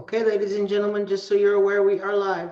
Okay, ladies and gentlemen, just so you're aware, we are live.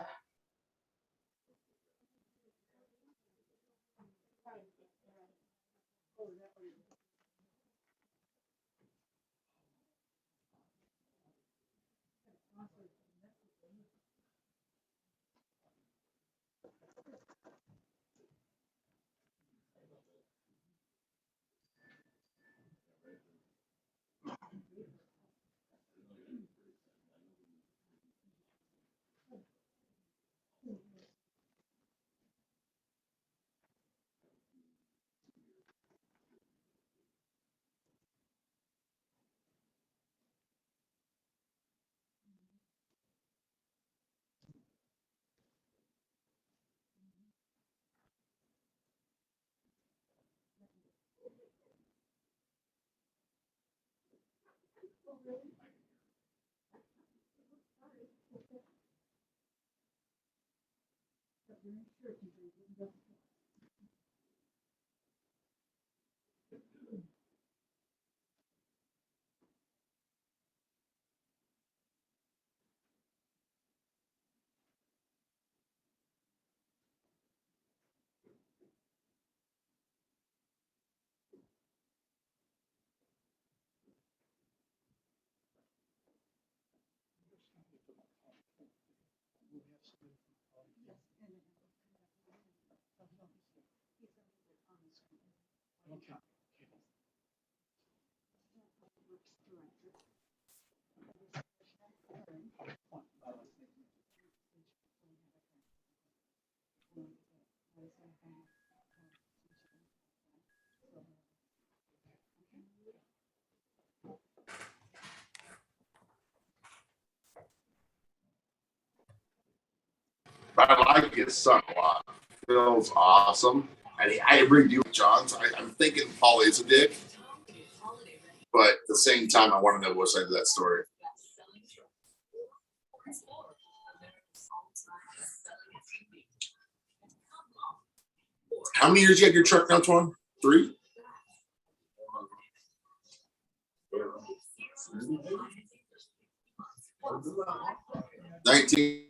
I like his son a lot. Phil's awesome. And I agree with you, John. So I'm thinking Paul is a dick. But at the same time, I want to know what side of that story. How many years you had your truck now, Twan? 3? $19.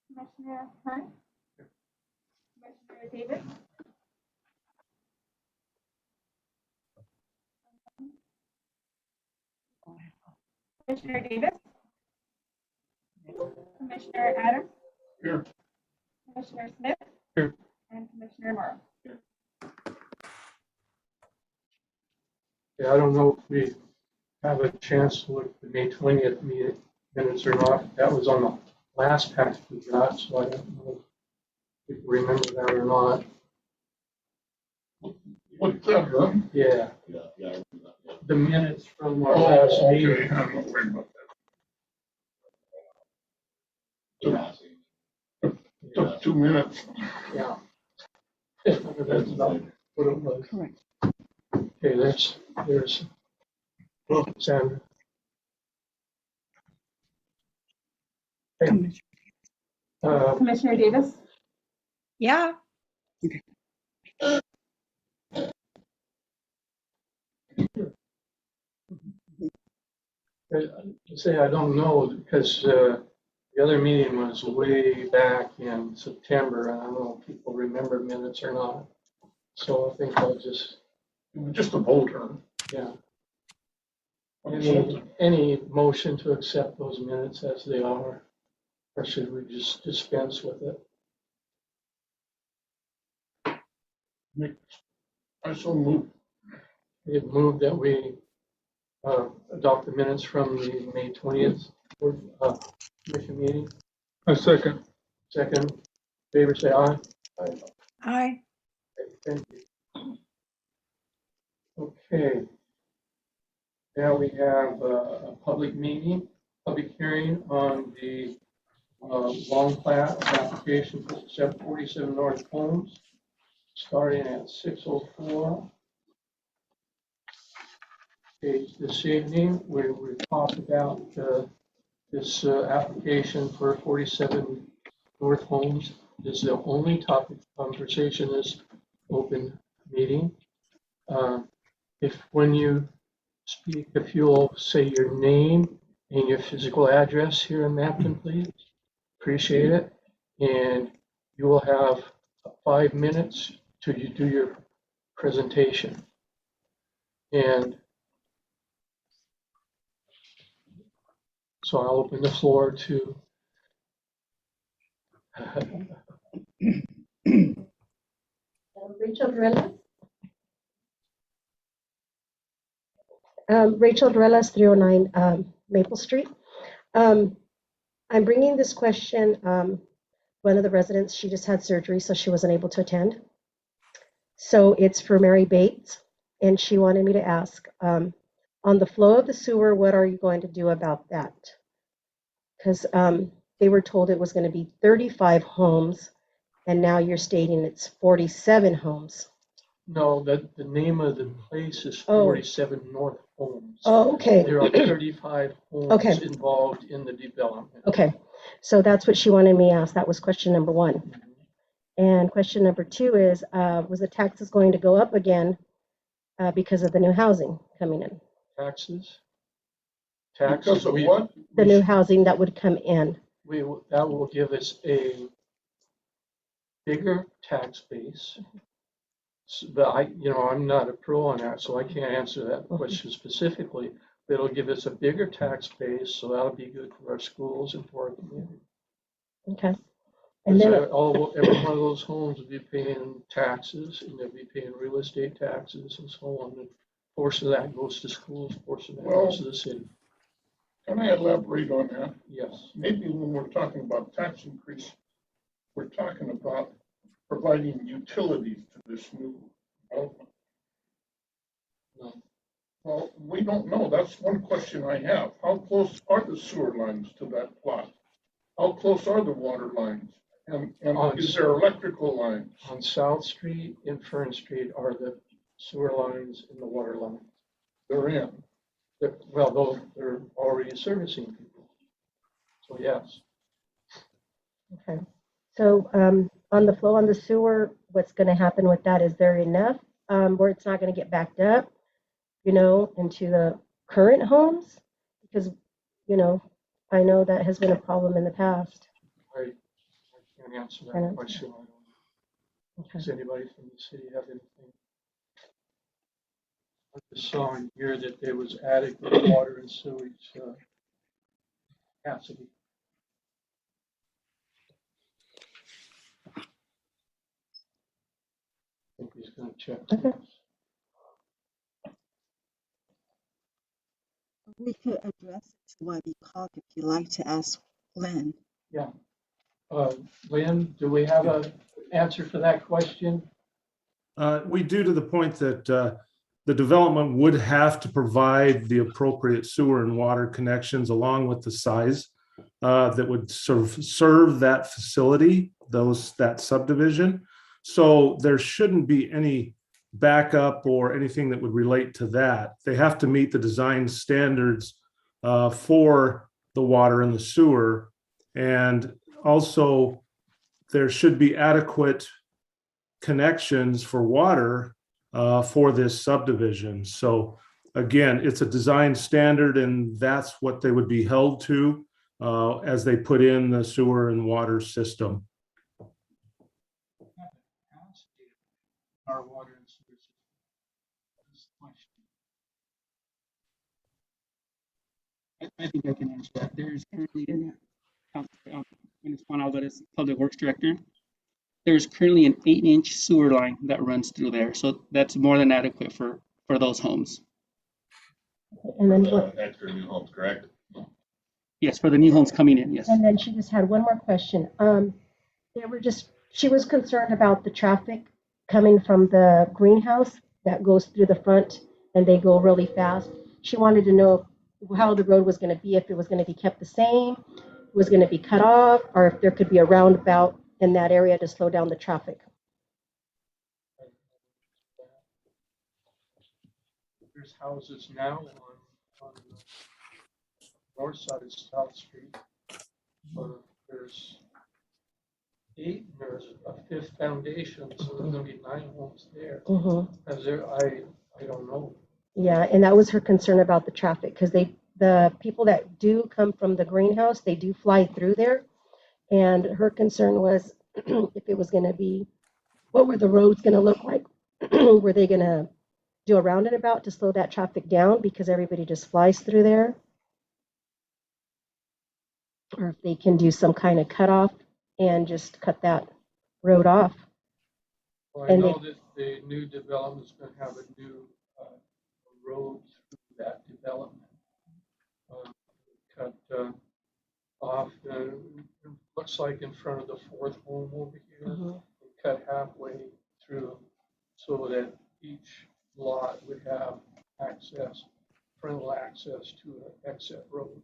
Commissioner Hunt? Commissioner Davis? Commissioner Davis? Commissioner Adams? Here. Commissioner Smith? Here. And Commissioner Morrow? Yeah, I don't know if we have a chance to look at the May 20th minutes or not. That was on the last pack we got, so I don't know if you remember that or not. What's that, huh? Yeah, Yeah. the minutes from our Oh, last okay, meeting. I'm not worried about that. Took 2 minutes. Yeah. That's about what it was. Correct. Okay, there's Sandra. Okay, Commissioner Davis? Yeah. I don't know because the other meeting was way back in September, and I don't know if people remember minutes or not. So I think I'll just, Just a vote, huh? yeah. Any motion to accept those minutes as they are, or should we just dispense with it? I so moved. It moved that we adopt the minutes from the May 20th commission meeting. A second. Second, favor say aye. Aye. Thank you. Okay. Now we have a public meeting, public hearing on the long plat application for 747 North Holmes, starting at 6:04. Okay, this evening, we talked about this application for 47 North Holmes. This is the only topic of conversation in this open meeting. If when you speak, if you'll say your name and your physical address here in Mapton, please. Appreciate it. And you will have 5 minutes to do your presentation. And so I'll open the floor to Rachel Durelas. Rachel Durelas, 309 Maple Street. I'm bringing this question. One of the residents, she just had surgery, so she wasn't able to attend. So it's for Mary Bates, and she wanted me to ask, on the flow of the sewer, what are you going to do about that? Because they were told it was going to be 35 homes, and now you're stating it's 47 homes. no, that the name of the place is Oh. 47 North Holmes. Oh, okay. There are 35 homes Okay. involved in the development. Okay. So that's what she wanted me to ask. That was question number 1. And question number 2 is, was the taxes going to go up again because of the new housing coming in? Taxes? Because of we- what? The new housing that would come in. That will give us a bigger tax base. But I'm not a pro on that, so I can't answer that question specifically. But it'll give us a bigger tax base, so that'll be good for our schools and for our community. Okay. And Because then, every one of those homes will be paying taxes, and they'll be paying real estate taxes and so on. And a portion of that goes to schools, a portion of that goes to the city. Can I elaborate on that? Yes. Maybe when we're talking about tax increase, we're talking about providing utilities to this new development. No. Well, we don't know. That's one question I have. How close are the sewer lines to that plot? How close are the water lines? And is there electrical lines? On South Street and Fern Street are the sewer lines and the water line. They're in. They're already servicing people. So yes. okay. So on the flow on the sewer, what's going to happen with that? Is there enough where it's not going to get backed up, into the current homes? Because, I know that has been a problem in the past. I can't answer I know. that question. I don't know. Okay. Does anybody from the city have anything? I just saw in here that there was adequate water and sewage capacity. I think he's going to check. Okay. We could address it to YB Cog if you like to ask Lynn. Yeah. Lynn, do we have an answer for that question? We do, to the point that the development would have to provide the appropriate sewer and water connections along with the size that would serve that facility, that subdivision. So there shouldn't be any backup or anything that would relate to that. They have to meet the design standards for the water and the sewer. And also there should be adequate connections for water for this subdivision. So again, it's a design standard, and that's what they would be held to as they put in the sewer and water system. Our water and sewer system. I think I can answer that. There's currently, Ms. Juan Alvarez, Public Works Director. There's currently an 8-inch sewer line that runs through there. So that's more than adequate for for those homes. And then what? Extra new homes, correct? Yes, for the new homes coming in, yes. And then she just had one more question. She was concerned about the traffic coming from the greenhouse that goes through the front and they go really fast. She wanted to know how the road was going to be, if it was going to be kept the same, was going to be cut off, or if there could be a roundabout in that area to slow down the traffic. There's houses now on the north side of South Street. There's 8, and there's a 5th foundation, so there's gonna be 9 homes there. As there, I don't know. Yeah, and that was her concern about the traffic, because the people that do come from the greenhouse, they do fly through there. And her concern was if it was going to be, what were the roads going to look like? Were they going to do a roundabout to slow that traffic down because everybody just flies through there? Or if they can do some kind of cutoff and just cut that road off. Well, I know that the new development is going to have a new road through that development. Cut off, looks like in front of the 4th home over here, cut halfway through so that each lot would have access, frontal access to an exit road.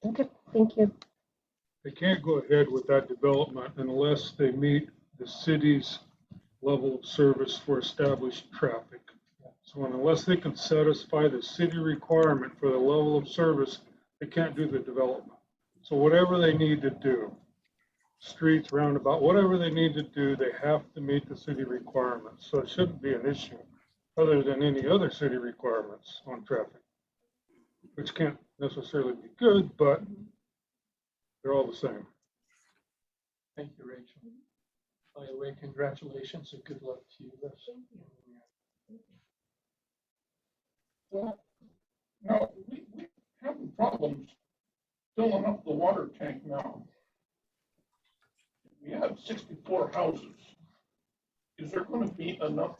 Okay, thank you. They can't go ahead with that development unless they meet the city's level of service for established traffic. So unless they can satisfy the city requirement for the level of service, they can't do the development. So whatever they need to do, streets, roundabout, whatever they need to do, they have to meet the city requirements. So it shouldn't be an issue other than any other city requirements on traffic, which can't necessarily be good, but they're all the same. Thank you, Rachel. By the way, congratulations and good luck to you. Well, now, we have problems filling up the water tank now. We have 64 houses. Is there going to be enough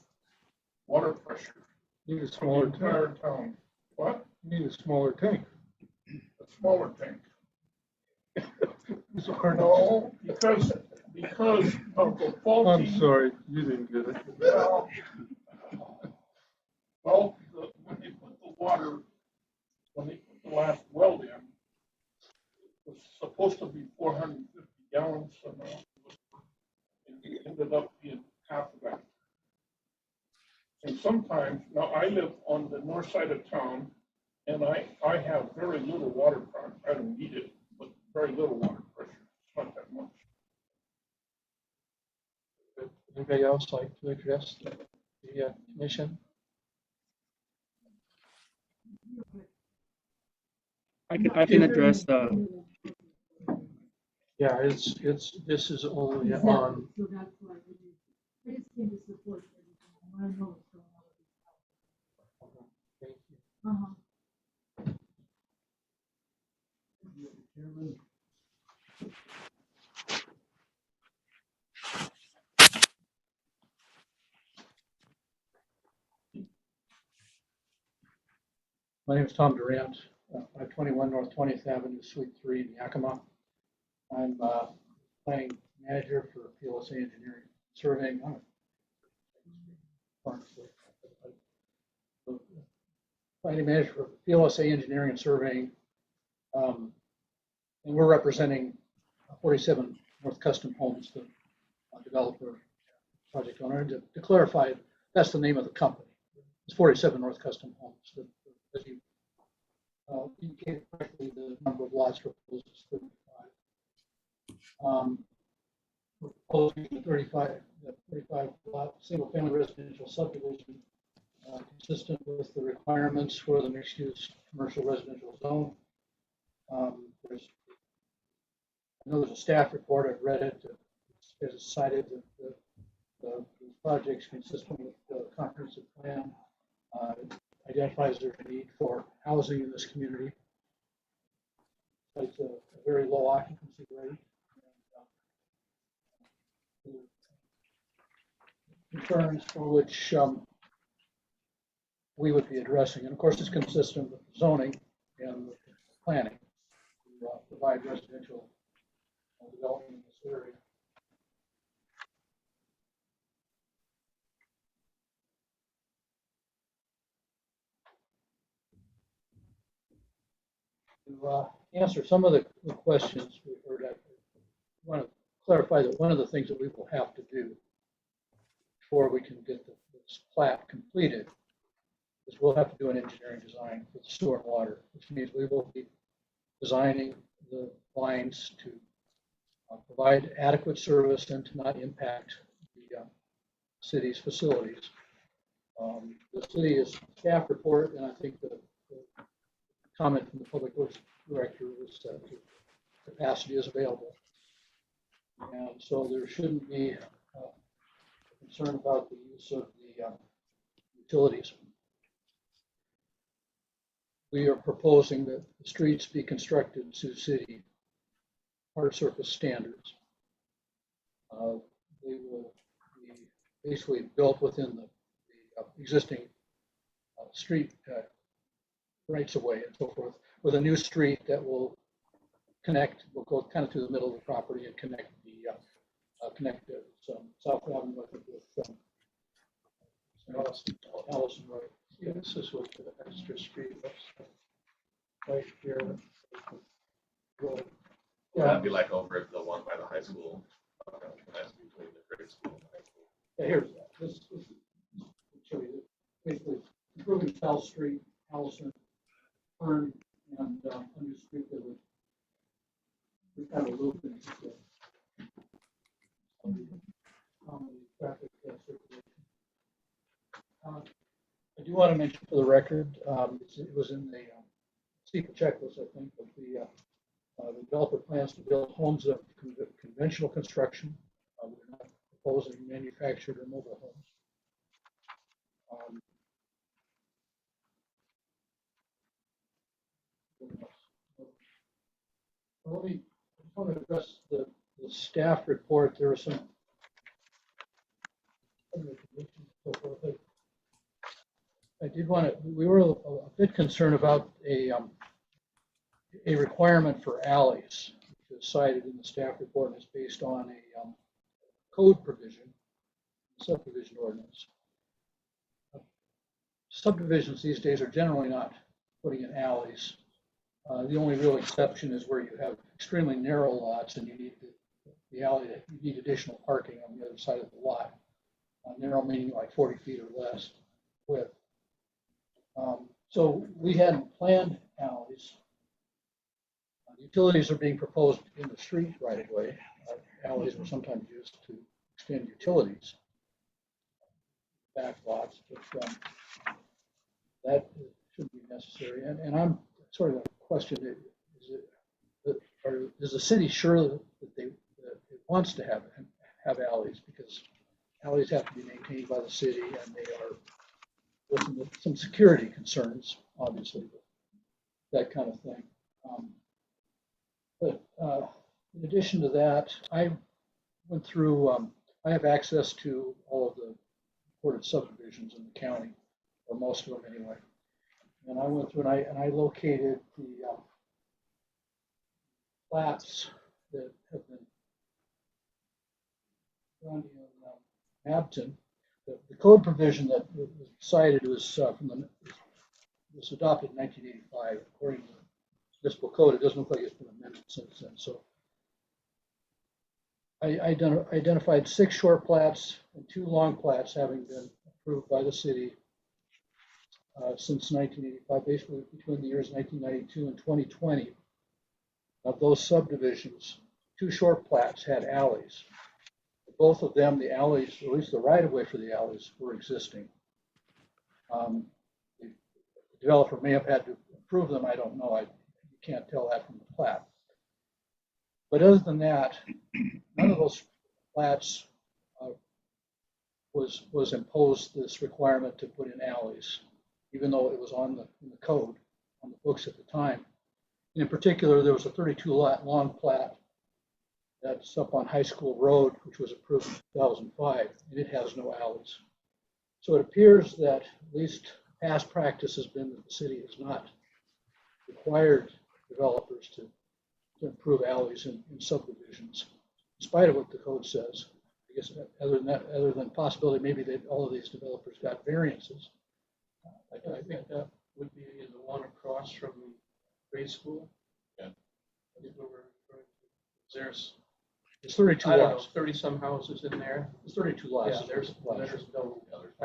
water pressure Need a for the smaller entire tank. town? What? Need a smaller tank. A smaller tank? Sorry. No, because of the faulty. I'm sorry, you didn't get it. Well, when they put the water, when they put the last well in, it was supposed to be 450 gallons, so now it ended up being half of that. And sometimes, now I live on the north side of town, and I have very little water pressure. I don't need it, but very little water pressure. It's not that much. Anybody else like to address the commission? I can address the, Yeah, this is only on, So that's why I just came to support everything. I know what's going on. thank you. Uh-huh. My name is Tom Durant, 521 North 20th Avenue, Suite 3 in Yakima. I'm planning manager for PLSA Engineering Surveying. Planning manager for PLSA Engineering and Surveying. And we're representing 47 North Custom Homes, the developer, project owner. And to clarify, that's the name of the company. It's 47 North Custom Homes. As you indicated correctly, the number of lots proposed is 35. We're proposing the 35 lot single family residential subdivision consistent with the requirements for the mixed use commercial residential zone. I know there's a staff report, I've read it. It's cited that the project's consistent with the comprehensive plan. Identifies there's a need for housing in this community. It's a very low occupancy rate. concerns for which we would be addressing. And of course, it's consistent with zoning and with planning to provide residential development in this area. To answer some of the questions we've heard, I want to clarify that one of the things that we will have to do before we can get this plat completed is we'll have to do an engineering design for the sewer and water, which means we will be designing the lines to provide adequate service and to not impact the city's facilities. The city's staff report, and I think the comment from the public works director was that the capacity is available. And so there shouldn't be concern about the use of the utilities. We are proposing that the streets be constructed to city hard surface standards. They will be basically built within the existing street rights of way and so forth, with a new street that will connect, will go kind of through the middle of the property and connect the South Avenue with Allison Road. Yeah, this is what the extra street looks like right here. Yeah, that'd be like over at the one by the high school. That's between the grade school and high school. Yeah, here's that. This show you basically improving South Street, Allison, Fern, and a new street that would kind of loop into traffic circulation. I do want to mention for the record, it was in the secret checklist, I think, but the developer plans to build homes of conventional construction. We're not proposing manufactured or mobile homes. Let me, I just want to address the staff report. There are some I did want to, we were a bit concerned about a requirement for alleys, which is cited in the staff report and is based on a code provision, subdivision ordinance. Subdivisions these days are generally not putting in alleys. The only real exception is where you have extremely narrow lots and you need the alley, you need additional parking on the other side of the lot. Narrow meaning like 40 feet or less width. So we hadn't planned alleys. Utilities are being proposed in the street right away. Alleys are sometimes used to extend utilities back lots, but that shouldn't be necessary. And I'm sort of questioning, is the city sure that it wants to have alleys, because alleys have to be maintained by the city and they are with some security concerns, obviously, that kind of thing. But in addition to that, I went through, I have access to all of the reported subdivisions in the county, or most of them anyway. And I went through and I located the plats that have been done in Abton. The code provision that was cited was was adopted in 1985, according to the municipal code. It doesn't look like it's been amended since then. So I identified 6 short plats and 2 long plats having been approved by the city since 1985, basically between the years 1992 and 2020. Of those subdivisions, 2 short plats had alleys. Both of them, the alleys, or at least the right-of-way for the alleys, were existing. The developer may have had to approve them. I don't know. You can't tell that from the plat. But other than that, none of those plats was imposed this requirement to put in alleys, even though it was in the code, on the books at the time. And in particular, there was a 32 lot long plat That's up on High School Road, which was approved in 2005, and it has no alleys. So it appears that at least past practice has been that the city has not required developers to improve alleys in subdivisions, in spite of what the code says. I guess other than that, other than possibility maybe that all of these developers got variances. I think that would be the one across from the grade school. Yeah. I think we were referring to. It's 32 I don't know, lots. 30 some houses in there. It's 32 lots. Yeah, there's no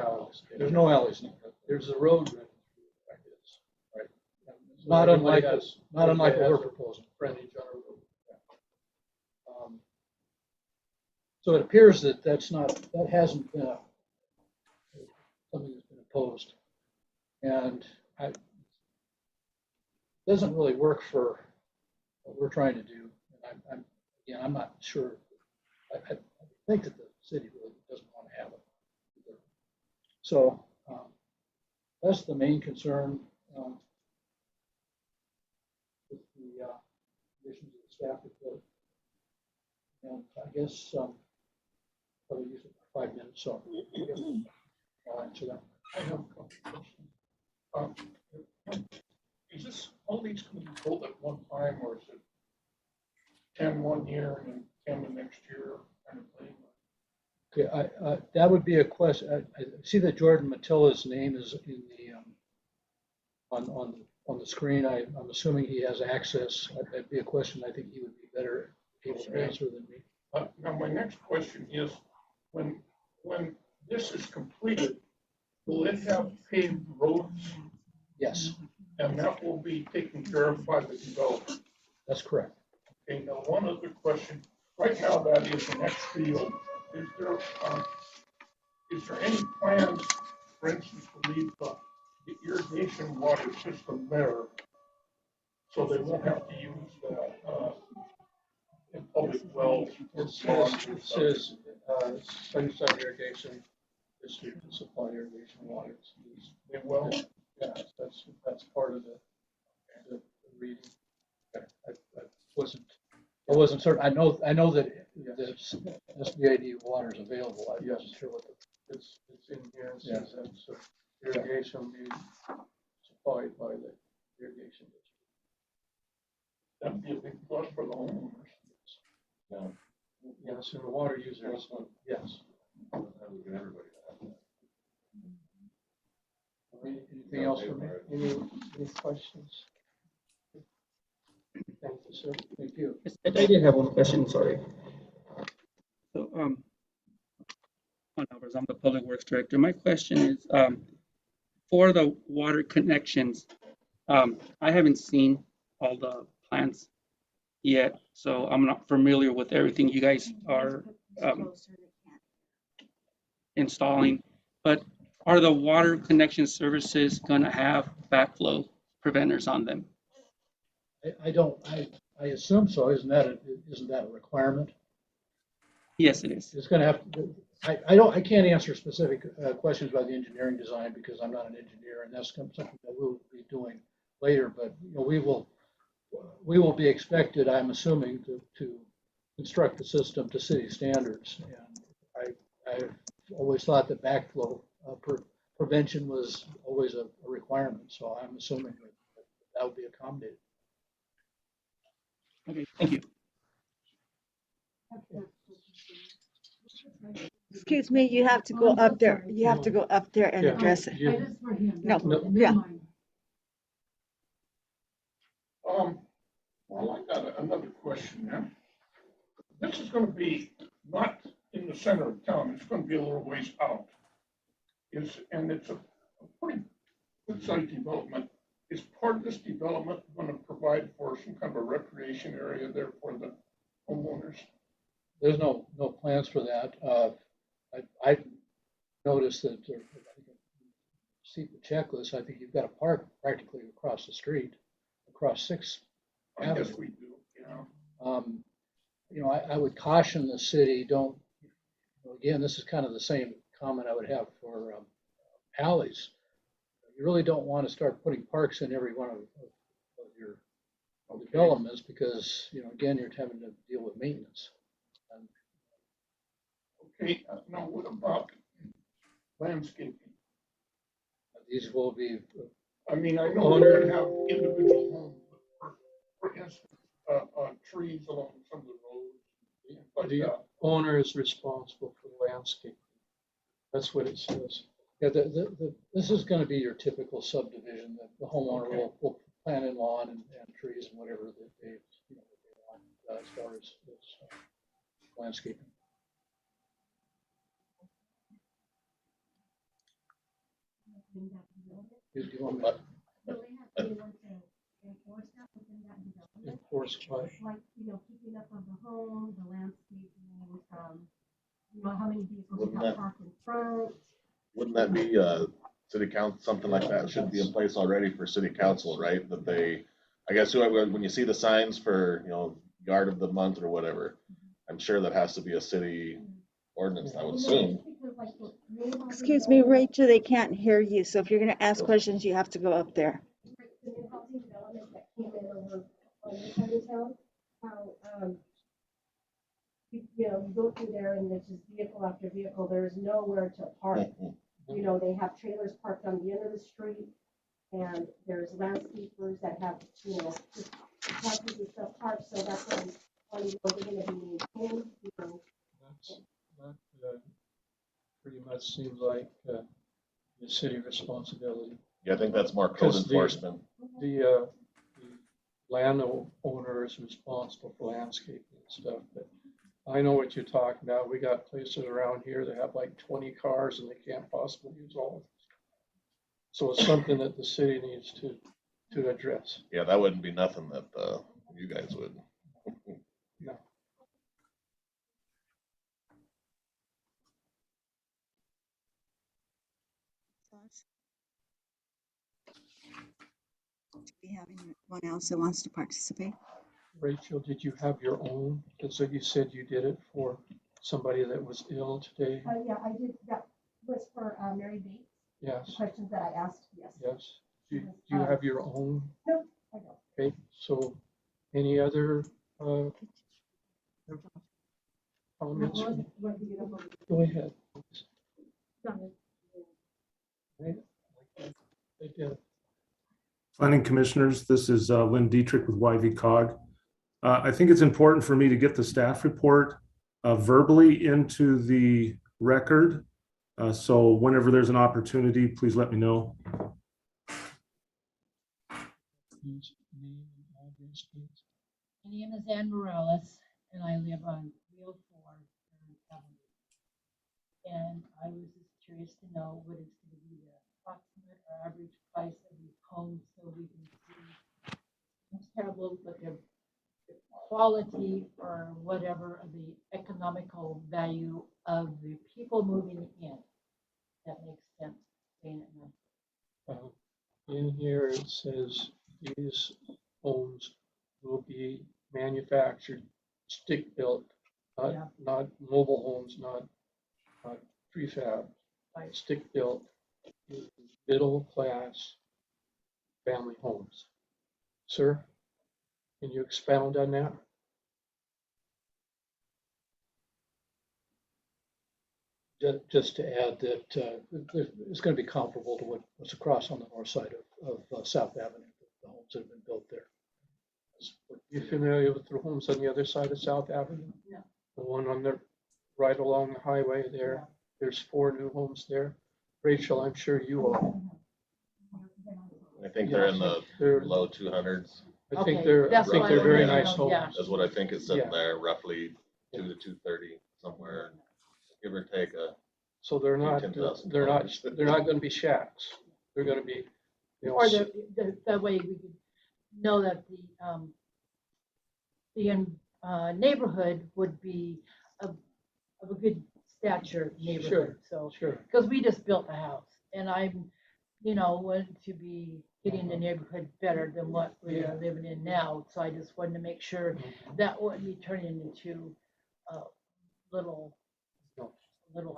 alleys. There's no alleys. There's a road running through it, I guess. Right. So Not everybody unlike, has- not unlike what we're everybody has a proposing. Frontage on a road. So it appears that that hasn't been something that's been opposed. And it doesn't really work for what we're trying to do. And I'm not sure. I think that the city really doesn't want to have it either. So that's the main concern with the conditions of the staff report. And I guess probably use it for 5 minutes, so I'll answer that. I have a couple of questions. Is this, all these going to be built at one time, or is it 10 one year and 10 the next year kind of thing? Okay, that would be a question. I see that Jordan Matilla's name is in the on the screen. I'm assuming he has access. That'd be a question I think he would be better able to answer than me. Now, my next question is, when this is completed, will it have paved roads? Yes, And that will be taken care of by the developer? that's correct. Okay, now one other question. Right now, that is an X field. Is there any plans, for instance, to leave the irrigation water system there so they won't have to use that in public wells? It says Sunnyside Irrigation District to supply irrigation water. They will? Yeah, that's part of the reading. I wasn't certain. I know that the SBID water is available. I wasn't sure what It's in here. It Yeah. says that so irrigation will be supplied by the irrigation district. That'd be a big plus for the homeowners. Yeah. Yes, and the water users, yes. Anything else for me? Any questions? Thank you, sir. Thank you. Yes, I did have one question, sorry. So, Alvarez, I'm the Public Works Director. My question is, for the water connections, I haven't seen all the plans yet, so I'm not familiar with everything you guys are installing. But are the water connection services going to have backflow preventers on them? I assume so. Isn't that a requirement? Yes, it is. It's going to have to. I can't answer specific questions about the engineering design because I'm not an engineer, and that's something that we'll be doing later. But we will be expected, I'm assuming, to construct the system to city standards. And I've always thought that backflow prevention was always a requirement. So I'm assuming that would be accommodated. Okay, thank you. Excuse me, you have to go up there. You have to go up there and Yeah. address it. I just for him. No, Never yeah. mind. Well, I got another question now. This is going to be not in the center of town. It's going to be a little ways out. And it's a pretty good sized development. Is part of this development going to provide for some kind of a recreation area there for the homeowners? There's no plans for that. I noticed that, see the checklist, I think you've got a park practically across the street, across 6th I guess Avenue. we do, yeah. I would caution the city, again, this is kind of the same comment I would have for alleys. You really don't want to start putting parks in every one of your developments because, again, you're having to deal with maintenance. Hey, now what about landscaping? These will be, I mean, I know we're gonna have individual homes, but for instance, trees along some of the roads. things like The that. owner is responsible for the landscape. That's what it says. yeah, this is gonna be your typical subdivision, that the homeowner will plant in lawn and trees and whatever that they, you know, that they want, as far as landscaping. Do you want me to Enforce what? Like, you know, keeping up on the home, the landscaping, you know, how many vehicles you Wouldn't have that- parked in front. Wouldn't that be, city council, something like that should be in place already for city council, right? That they, I guess, when you see the signs for, you know, yard of the month or whatever, I'm sure that has to be a city ordinance, I would assume. Excuse me, Rachel, they can't hear you, so if you're gonna ask questions, you have to go up there. The new housing development that came in over on this side of town, how, you know, you go through there and there's just vehicle after vehicle, there's nowhere to park. You know, they have trailers parked on the end of the street, and there's landscapers that have, you know, just parking and stuff parked, so that's why you know, they're gonna be maintained, you know. That pretty much seems like the city responsibility. Yeah, I think that's more code 'Cause enforcement. The landowner is responsible for landscaping and stuff, but I know what you're talking about. We got places around here that have like 20 cars and they can't possibly use all of them. So it's something that the city needs to address. Yeah, that wouldn't be nothing that, you guys would. No. Do we have anyone else that wants to participate? Rachel, did you have your own? Because you said you did it for somebody that was ill today. Yeah, I did, that was for Mary Bates, the Yes, questions that I asked, yes. yes. Do you have your own? No, I don't. Okay, so any other comments? Go ahead. Right? Right there. Planning Commissioners, this is Lynn Dietrich with YV-COG. I think it's important for me to get the staff report verbally into the record. So whenever there's an opportunity, please let me know. My name is Ann Morales, and I live on 304 Third Avenue. And I was just curious to know what is going to be the approximate or average price of these homes, so we can see. It's terrible, but the quality or whatever of the economical value of the people moving in. That makes sense. Saying it now. In here, it says these homes will be manufactured, stick-built, Yeah. not mobile homes, not prefab, Right. stick-built, middle-class family homes. Sir, can you expound on that? Just to add that it's going to be comparable to what's across on the north side of South Avenue, the homes that have been built there. You familiar with the homes on the other side of South Avenue? No. The one on the right along the highway there. There's 4 new homes there. Rachel, I'm sure you are. I think they're in the They're- low 200s. I think Okay, they're that's what I very wanted to nice know, yeah. homes. Is what I think is sitting Yeah. there, roughly 2 to 230 somewhere, give or take a. So they're not $10,000. they're not going to be shacks. They're going to be, you know, Or that way we could know that the neighborhood would be of a good stature neighborhood. So, sure. because we just built a house and I'm, you know, want to be getting the neighborhood better than what we're Yeah. living in now. So I just wanted to make sure that wouldn't be turning into little,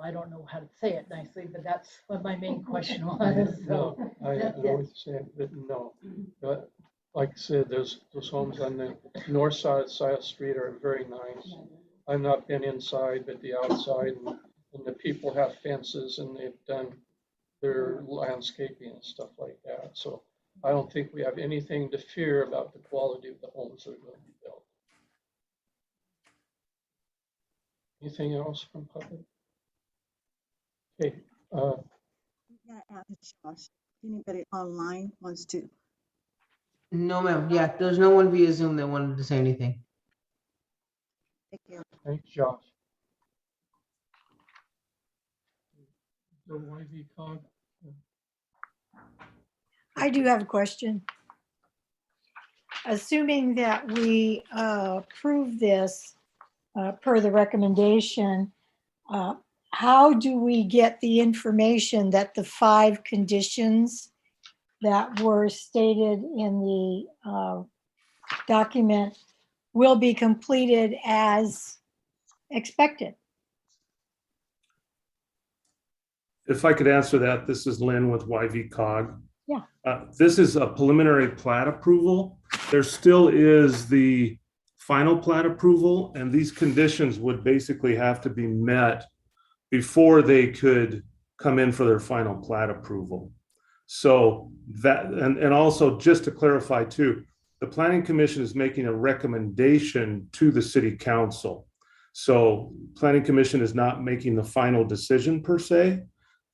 I don't know how to say it nicely, but that's what my main question was. So, No, I know what you're saying, but no. But like I said, those homes on the north side of the street are very nice. I've not been inside, but the outside, and and the people have fences and they've done their landscaping and stuff like that. So I don't think we have anything to fear about the quality of the homes that are going to be built. Anything else from public? Okay, Yeah, Josh, if anybody online wants to. No, ma'am. Yeah, there's no one via Zoom that wanted to say anything. Thank you. thanks, Josh. The YV cog. I do have a question. Assuming that we approve this per the recommendation, how do we get the information that the 5 conditions that were stated in the document will be completed as expected? If I could answer that, this is Lynn with YV Cog. Yeah. This is a preliminary plat approval. There still is the final plat approval, and these conditions would basically have to be met before they could come in for their final plat approval. So that, and also just to clarify too, the Planning Commission is making a recommendation to the City Council. So Planning Commission is not making the final decision per se.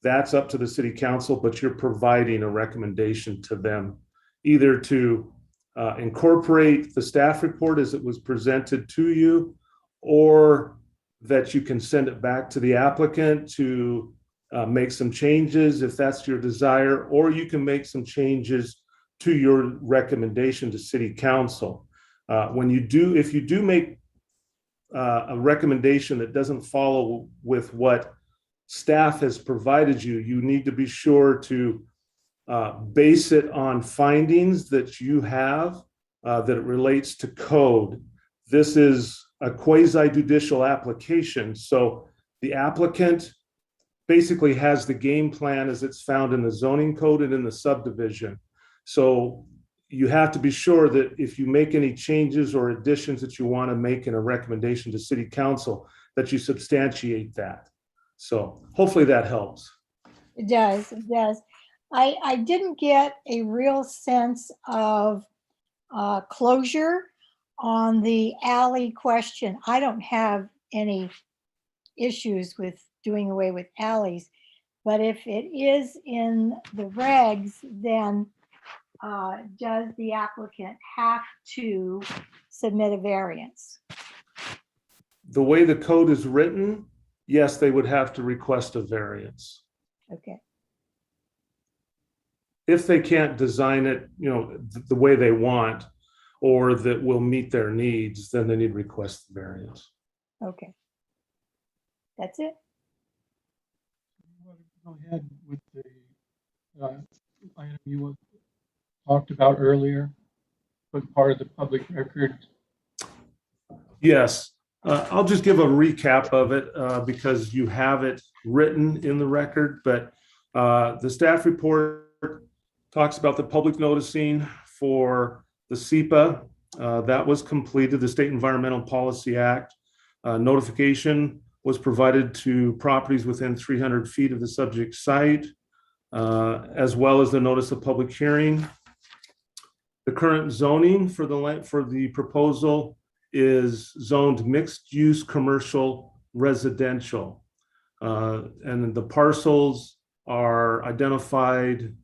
That's up to the City Council, but you're providing a recommendation to them, either to incorporate the staff report as it was presented to you, or that you can send it back to the applicant to make some changes if that's your desire, or you can make some changes to your recommendation to City Council. If you do make a recommendation that doesn't follow with what staff has provided you, you need to be sure to base it on findings that you have that it relates to code. This is a quasi-judicial application. So the applicant basically has the game plan as it's found in the zoning code and in the subdivision. So you have to be sure that if you make any changes or additions that you want to make in a recommendation to City Council, that you substantiate that. So hopefully that helps. It does, it does. I didn't get a real sense of closure on the alley question. I don't have any issues with doing away with alleys, but if it is in the regs, then does the applicant have to submit a variance? The way the code is written, yes, they would have to request a variance. Okay. If they can't design it, the way they want, or that will meet their needs, then they need to request the variance. Okay. That's it. Go ahead with the item you talked about earlier, but part of the public record. Yes, I'll just give a recap of it because you have it written in the record, but the staff report talks about the public noticing for the SEPA. That was completed, the State Environmental Policy Act. Notification was provided to properties within 300 feet of the subject site, as well as the notice of public hearing. The current zoning for the proposal is zoned mixed use commercial residential. And the parcels are identified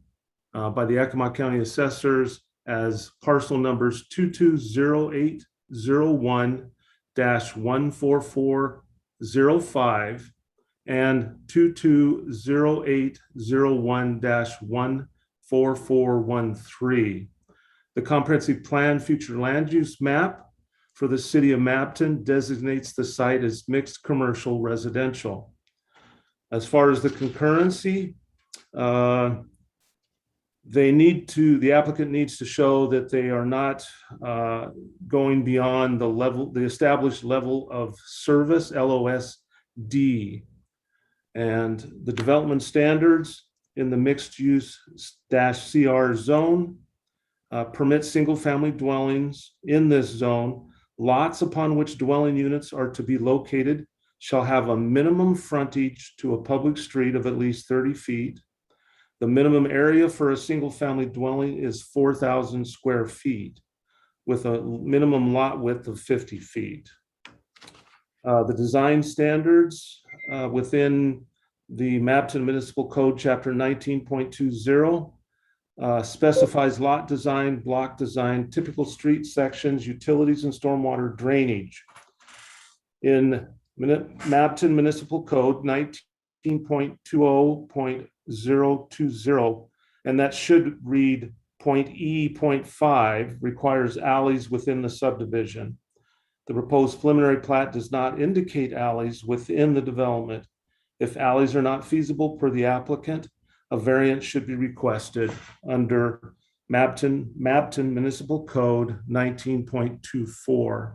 by the Yakima County assessors as parcel numbers 220801-14405 and 220801-14413. The comprehensive plan future land use map for the city of Mapton designates the site as mixed commercial residential. As far as the concurrency, the applicant needs to show that they are not going beyond the established level of service, LOSD. And the development standards in the mixed use -CR zone permit single family dwellings in this zone. Lots upon which dwelling units are to be located shall have a minimum frontage to a public street of at least 30 feet. The minimum area for a single-family dwelling is 4,000 square feet with a minimum lot width of 50 feet. The design standards within the Mapleton Municipal Code, Chapter 19.20, specifies lot design, block design, typical street sections, utilities, and stormwater drainage. In Mapleton Municipal Code 19.20.020, and that should read .E.5, requires alleys within the subdivision. The proposed preliminary plat does not indicate alleys within the development. If alleys are not feasible per the applicant, a variance should be requested under Mapleton Municipal Code 19.24.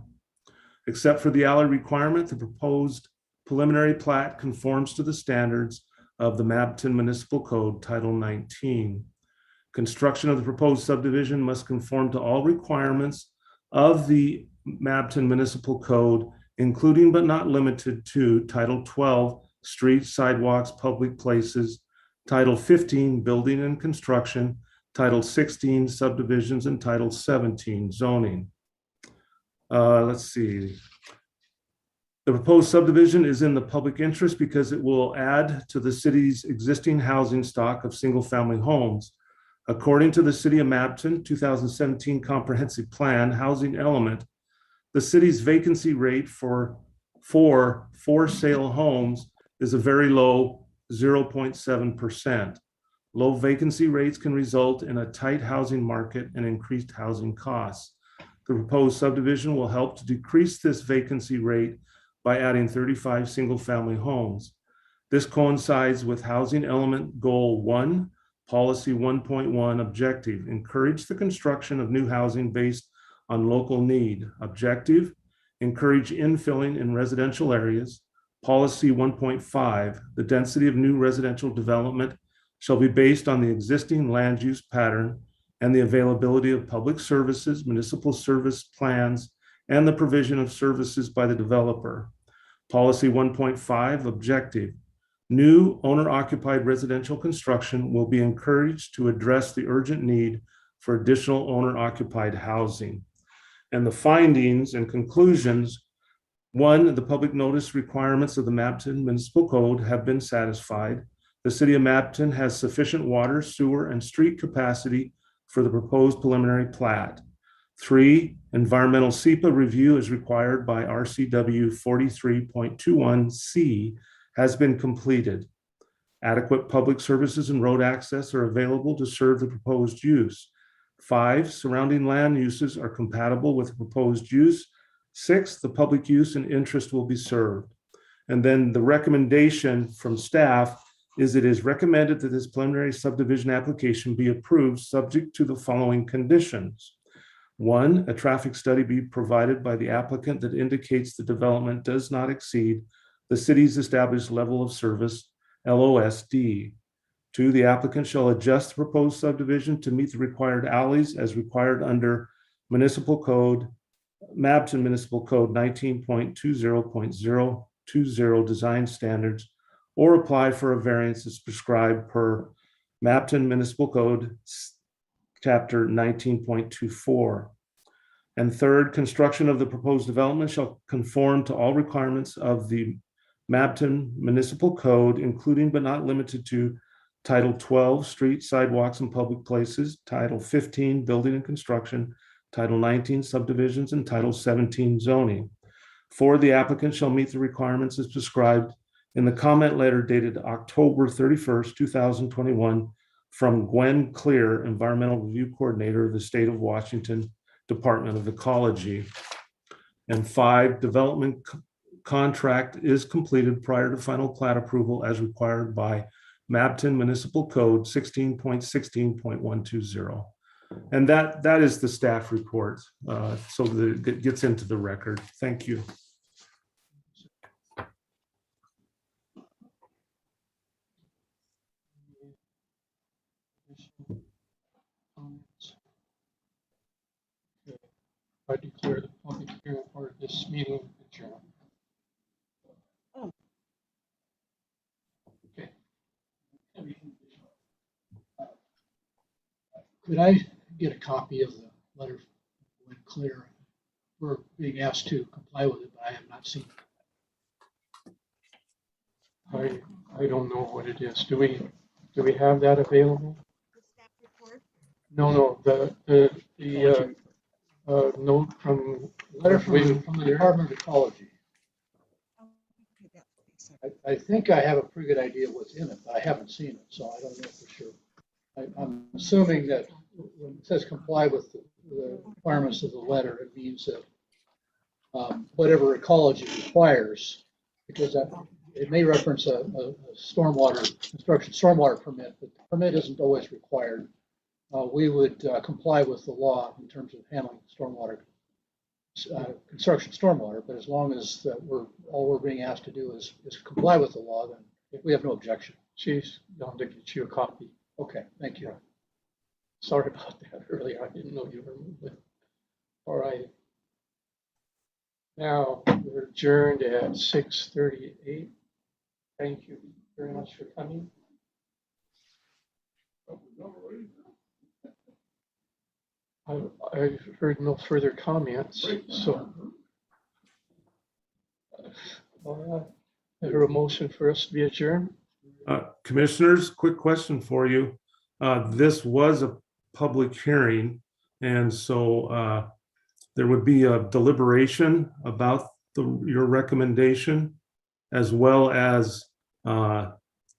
Except for the alley requirement, the proposed preliminary plat conforms to the standards of the Mapleton Municipal Code, Title 19. Construction of the proposed subdivision must conform to all requirements of the Mapleton Municipal Code, including but not limited to Title 12, Streets, Sidewalks, Public Places, Title 15, Building and Construction, Title 16, Subdivisions, and Title 17, Zoning. Let's see. The proposed subdivision is in the public interest because it will add to the city's existing housing stock of single-family homes. According to the City of Mapleton 2017 Comprehensive Plan Housing Element, the city's vacancy rate for sale homes is a very low 0.7%. Low vacancy rates can result in a tight housing market and increased housing costs. The proposed subdivision will help to decrease this vacancy rate by adding 35 single-family homes. This coincides with Housing Element Goal 1, Policy 1.1 Objective: encourage the construction of new housing based on local need. Objective: encourage infilling in residential areas. Policy 1.5, the density of new residential development shall be based on the existing land use pattern and the availability of public services, municipal service plans, and the provision of services by the developer. Policy 1.5 Objective: new owner-occupied residential construction will be encouraged to address the urgent need for additional owner-occupied housing. And the findings and conclusions: 1, the public notice requirements of the Mapleton Municipal Code have been satisfied. The City of Mapleton has sufficient water, sewer, and street capacity for the proposed preliminary plat. 3, environmental SEPA review as required by RCW 43.21C has been completed. Adequate public services and road access are available to serve the proposed use. 5, surrounding land uses are compatible with the proposed use. 6, the public use and interest will be served. And then the recommendation from staff is it is recommended that this preliminary subdivision application be approved subject to the following conditions. 1, a traffic study be provided by the applicant that indicates the development does not exceed the city's established level of service, LOSD. 2, the applicant shall adjust the proposed subdivision to meet the required alleys as required under Municipal Code, Mapleton Municipal Code 19.20.020 design standards, or apply for a variance as prescribed per Mapleton Municipal Code Chapter 19.24. And 3rd, construction of the proposed development shall conform to all requirements of the Mapleton Municipal Code, including but not limited to Title 12, Streets, Sidewalks, and Public Places, Title 15, Building and Construction, Title 19, Subdivisions, and Title 17, Zoning. 4, the applicant shall meet the requirements as prescribed in the comment letter dated October 31st, 2021, from Gwen Clear, Environmental Review Coordinator of the State of Washington Department of Ecology. And 5, development contract is completed prior to final plat approval as required by Mapleton Municipal Code 16.16.120. And that is the staff report, so that it gets into the record. Thank you. I declare the public hearing part of this meeting adjourned. Could I get a copy of the letter when clear? We're being asked to comply with it, but I have not seen it. I don't know what it is. Do we have that available? No, the note from. Letter from the Department of Ecology. I think I have a pretty good idea what's in it, but I haven't seen it, so I don't know for sure. I'm assuming that when it says comply with the requirements of the letter, it means that whatever ecology requires, because it may reference a construction stormwater permit, but the permit isn't always required. We would comply with the law in terms of handling stormwater, construction stormwater, but as long as all we're being asked to do is comply with the law, then we have no objection. Chief, I'll get you a copy. Okay, thank you. Sorry about that earlier. I didn't know you were moving. All right. Now, we're adjourned at 6:38. Thank you very much for coming. I've heard no further comments, so I hear a motion for us to be adjourned. Commissioners, quick question for you. This was a public hearing, and so there would be a deliberation about your recommendation, as well as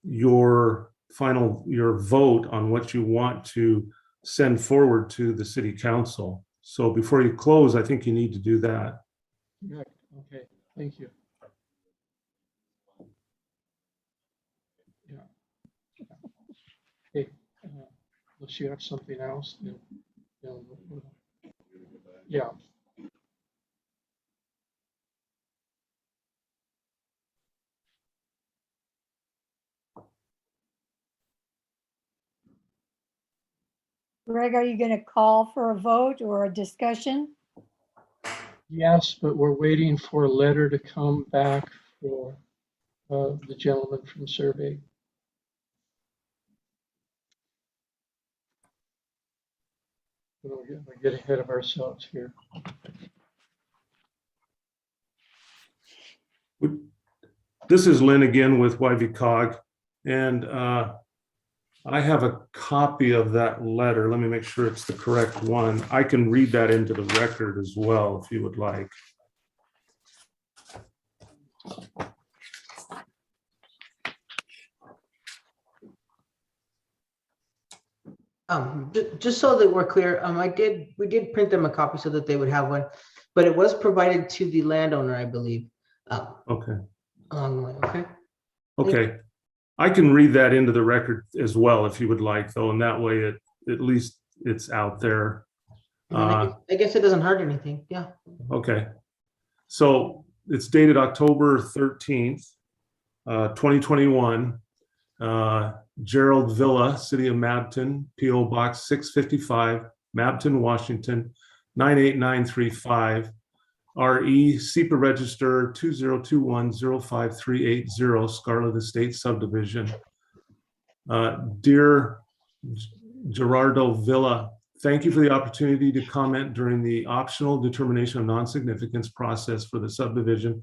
your vote on what you want to send forward to the city council. So before you close, I think you need to do that. Okay, thank you. Yeah. Okay, unless you have something else. Yeah. Greg, are you going to call for a vote or a discussion? Yes, but we're waiting for a letter to come back for the gentleman from Survey. We don't get ahead of ourselves here. This is Lynn again with YVCOG, and I have a copy of that letter. Let me make sure it's the correct one. I can read that into the record as well, if you would like. Just so that we're clear, we did print them a copy so that they would have one, but it was provided to the landowner, I believe. Okay. Along the way, okay? Okay. I can read that into the record as well, if you would like, though, and that way at least it's out there. I guess it doesn't hurt anything, yeah. Okay. So it's dated October 13th, 2021. Gerald Villa, City of Mabton, P.O. Box 655, Mabton, Washington, 98935. RE SEPA Register 2021-05380, Scarlet Estate Subdivision. Dear Gerardo Villa, thank you for the opportunity to comment during the optional determination of non-significance process for the subdivision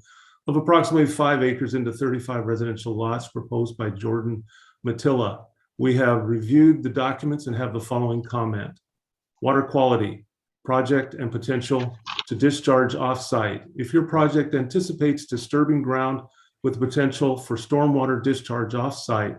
of approximately 5 acres into 35 residential lots proposed by Jordan Matilla. We have reviewed the documents and have the following comment. Water quality, project and potential to discharge off-site. If your project anticipates disturbing ground with potential for stormwater discharge off-site,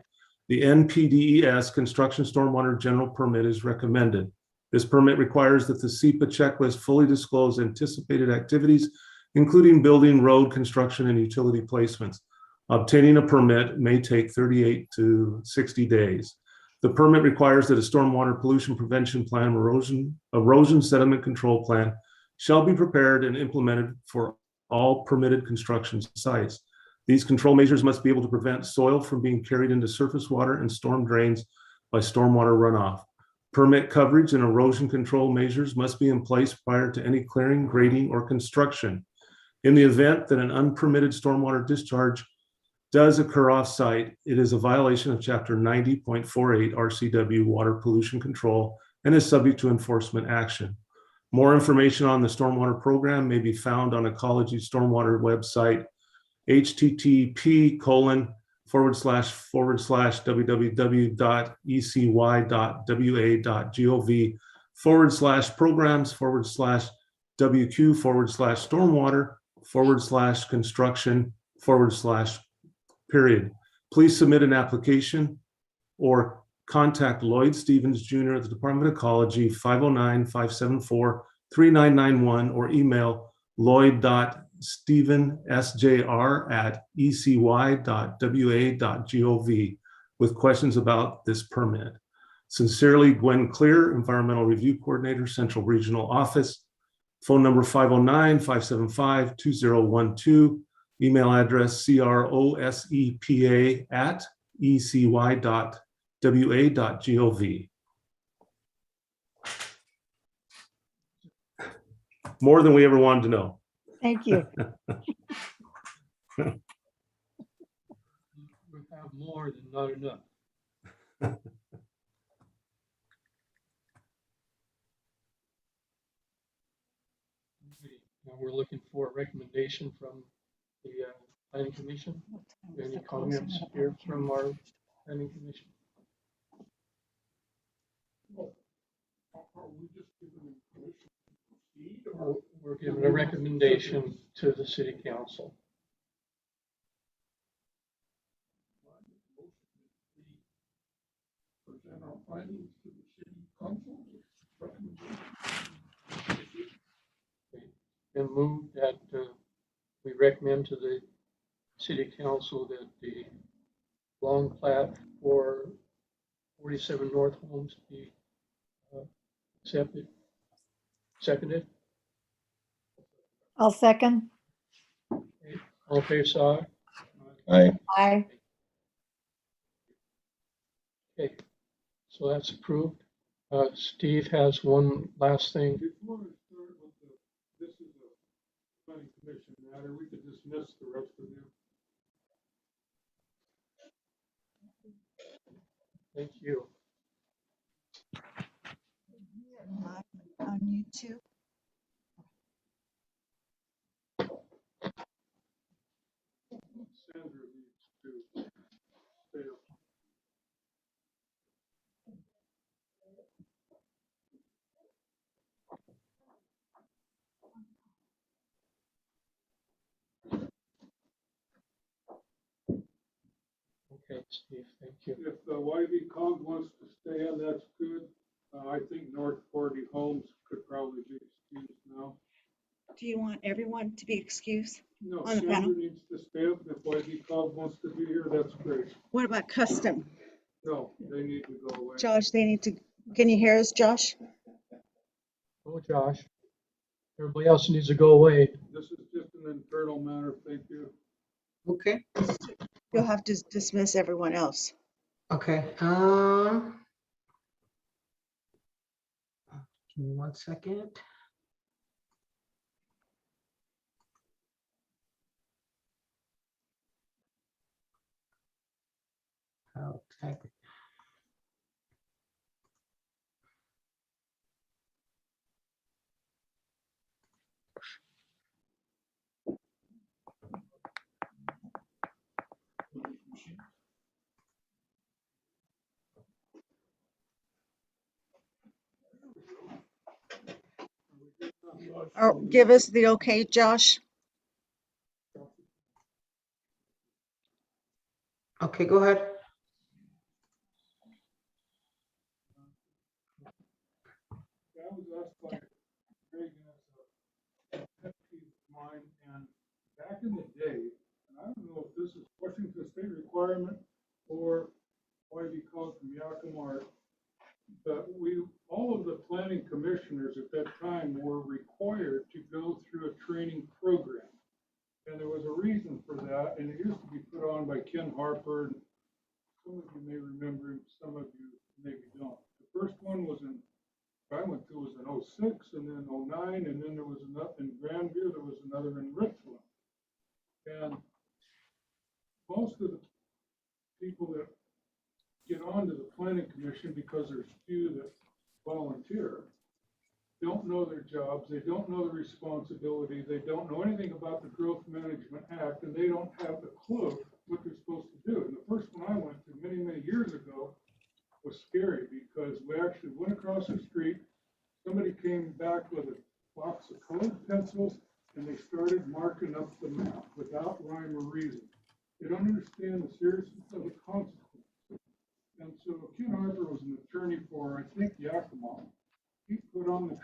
the NPDES Construction Stormwater General Permit is recommended. This permit requires that the SEPA checklist fully disclose anticipated activities, including building, road construction, and utility placements. Obtaining a permit may take 38 to 60 days. The permit requires that a stormwater pollution prevention plan, erosion sediment control plan shall be prepared and implemented for all permitted construction sites. These control measures must be able to prevent soil from being carried into surface water and storm drains by stormwater runoff. Permit coverage and erosion control measures must be in place prior to any clearing, grading, or construction. In the event that an unpermitted stormwater discharge does occur off-site, it is a violation of Chapter 90.48 RCW Water Pollution Control and is subject to enforcement action. More information on the stormwater program may be found on Ecology Stormwater website, http://www.ecy.wA.gov/programs/programs/WQ/programs/construction/period. Please submit an application or contact Lloyd Stevens Jr. at the Department of Ecology, 509-574-3991, or email lloyd.stevensjr@ecy.wa.gov with questions about this permit. Sincerely, Gwen Clear, Environmental Review Coordinator, Central Regional Office. Phone number 509-575-2012. Email address crosepa@ecy.wa.gov. More than we ever wanted to know. Thank you. We have more than not enough. Now we're looking for a recommendation from the planning commission. Any comments here from our planning commission? Are we just giving them permission to proceed, or We're giving a recommendation to the city council. present our findings to the city council? Recommendation. And move that we recommend to the city council that the long plat for 47 North Homes be accepted. Seconded. I'll second. All in favor, say aye. Aye. Aye. Okay, so that's approved. Steve has one last thing. Before we start with this is a planning commission matter, we could dismiss the rest of them. Thank you. On YouTube. Sandra needs to stay up. Okay, Steve, thank you. If the YV-COG wants to stay in, that's good. I think North 40 Homes could probably be excused now. Do you want everyone to be excused No, on the Sandra panel? needs to stay up. If YV-COG wants to be here, that's great. What about custom? No, they need to go away. Josh, they need to, can you hear us, Josh? Oh, Josh. Everybody else needs to go away. This is just an internal matter. Thank you. Okay, You'll have to dismiss everyone else. okay. Give me 1 second. I'll type it. Or give us the okay, Josh. Okay, go ahead. I was asked by Reagan as a pet peeve of mine, and back in the day, and I don't know if this is Washington State requirement or YV-COG from Yakima, but all of the planning commissioners at that time were required to go through a training program. And there was a reason for that, and it used to be put on by Ken Harper. And some of you may remember him, some of you maybe don't. The first one was I went to was in 06 and then 09, and then there was another in Grandview, there was another in Richland. And most of the people that get onto the planning commission, because there's few that volunteer, don't know their jobs, they don't know the responsibility, they don't know anything about the Growth Management Act, and they don't have a clue what they're supposed to do. And the first one I went to many, many years ago was scary because we actually went across the street, somebody came back with a box of colored pencils, and they started marking up the map without rhyme or reason. They don't understand the seriousness of the consequences. And so Ken Arthur was an attorney for, I think, Yakima. He put on the